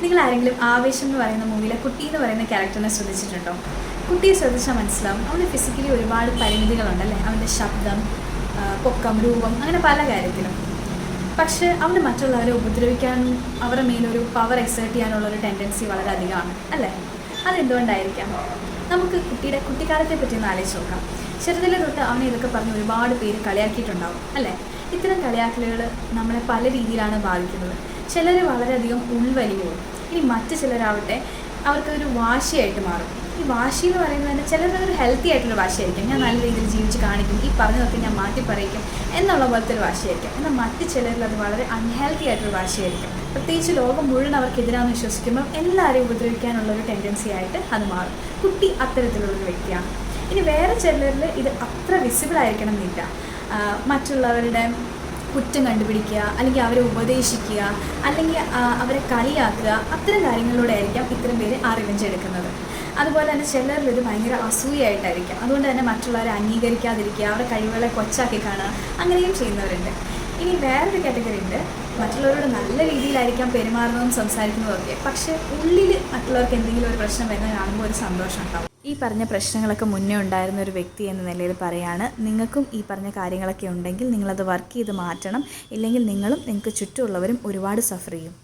നിങ്ങൾ ആരെങ്കിലും ആവേശം എന്ന് പറയുന്ന മൂവിയിലെ കുട്ടി എന്ന് പറയുന്ന ക്യാരക്ടറിനെ ശ്രദ്ധിച്ചിട്ടുണ്ടോ? കുട്ടിയെ ശ്രദ്ധിച്ചാൽ മനസ്സിലാവും അവന് ഫിസിക്കലി ഒരുപാട് പരിമിതികളുണ്ടല്ലേ. അവൻ്റെ ശബ്ദം, പൊക്കം, രൂപം, അങ്ങനെ പല കാര്യത്തിലും. പക്ഷേ അവന് മറ്റുള്ളവരെ ഉപദ്രവിക്കാനും അവരുടെ മേലൊരു പവർ എക്സേർട്ട് ചെയ്യാനുള്ളൊരു ടെൻഡൻസി വളരെ അധികമാണ് അല്ലേ. അതെന്തുകൊണ്ടായിരിക്കാം? നമുക്ക് കുട്ടിക്കാലത്തെ പറ്റി ഒന്ന് ആലോചിച്ച് നോക്കാം. ചെറുതിലെ തൊട്ട് അവനെ ഇതൊക്കെ പറഞ്ഞ് ഒരുപാട് പേര് കളിയാക്കിയിട്ടുണ്ടാവും അല്ലേ. ഇത്തരം കളിയാക്കലുകൾ നമ്മളെ പല രീതിയിലാണ് ബാധിക്കുന്നത്. ചിലർ വളരെയധികം ഉൾവലിവും, ഇനി മറ്റ് ചിലരാവട്ടെ അവർക്കൊരു വാശിയായിട്ട് മാറും. ഈ വാശി എന്ന് പറയുന്നത് തന്നെ ചിലരൊരു ഹെൽത്തി ആയിട്ടുള്ള വാശിയായിരിക്കും. ഞാൻ നല്ല രീതിയിൽ ജീവിച്ച് കാണിക്കും, ഈ പറഞ്ഞതൊക്കെ ഞാൻ മാറ്റി പറയിക്കും എന്നുള്ള പോലത്തെ ഒരു വാശിയായിരിക്കും. എന്നാൽ മറ്റ് ചിലരിൽ അത് വളരെ അൺഹെൽത്തി ആയിട്ടുള്ള വാശിയായിരിക്കും. പ്രത്യേകിച്ച് ലോകം മുഴുവൻ അവർക്കെതിരാന്ന് വിശ്വസിക്കുമ്പോൾ എല്ലാവരെയും ഉപദ്രവിക്കാനുള്ളൊരു ടെൻഡൻസി ആയിട്ട് അത് മാറും. കുട്ടി അത്തരത്തിലുള്ളൊരു വ്യക്തിയാണ്. ഇനി വേറെ ചിലരിൽ ഇത് അത്ര വിസിബിൾ ആയിരിക്കണം എന്നില്ല. മറ്റുള്ളവരുടെ കുറ്റം കണ്ടുപിടിക്കുക, അല്ലെങ്കിൽ അവരെ ഉപദേശിക്കുക, അല്ലെങ്കിൽ അവരെ കളിയാക്കുക, അത്തരം കാര്യങ്ങളിലൂടെ ആയിരിക്കാം ഇത്തരം പേര് ആ റിവെഞ്ച് എടുക്കുന്നത്. അതുപോലെ തന്നെ ചിലരിൽ ഇത് ഭയങ്കര അസൂയായിട്ടായിരിക്കും. അതുകൊണ്ട് തന്നെ മറ്റുള്ളവരെ അംഗീകരിക്കാതിരിക്കുക, അവരുടെ കഴിവുകളെ കൊച്ചാക്കി കാണുക, അങ്ങനെയും ചെയ്യുന്നവരുണ്ട്. ഇനി വേറൊരു കാറ്റഗറി ഉണ്ട്, മറ്റുള്ളവരോട് നല്ല രീതിയിലായിരിക്കാം പെരുമാറുന്നതും സംസാരിക്കുന്നതും ഒക്കെ, പക്ഷേ ഉള്ളിൽ മറ്റുള്ളവർക്ക് എന്തെങ്കിലും ഒരു പ്രശ്നം വരുന്നത് കാണുമ്പോൾ ഒരു സന്തോഷം ഉണ്ടാവും. ഈ പറഞ്ഞ പ്രശ്നങ്ങളൊക്കെ മുന്നേ ഉണ്ടായിരുന്ന ഒരു വ്യക്തി എന്ന നിലയിൽ പറയാണ്, നിങ്ങൾക്കും ഈ പറഞ്ഞ കാര്യങ്ങളൊക്കെ ഉണ്ടെങ്കിൽ നിങ്ങളത് വർക്ക് ചെയ്ത് മാറ്റണം. ഇല്ലെങ്കിൽ നിങ്ങൾക്ക് ചുറ്റുമുള്ളവരും ഒരുപാട് സഫർ ചെയ്യും.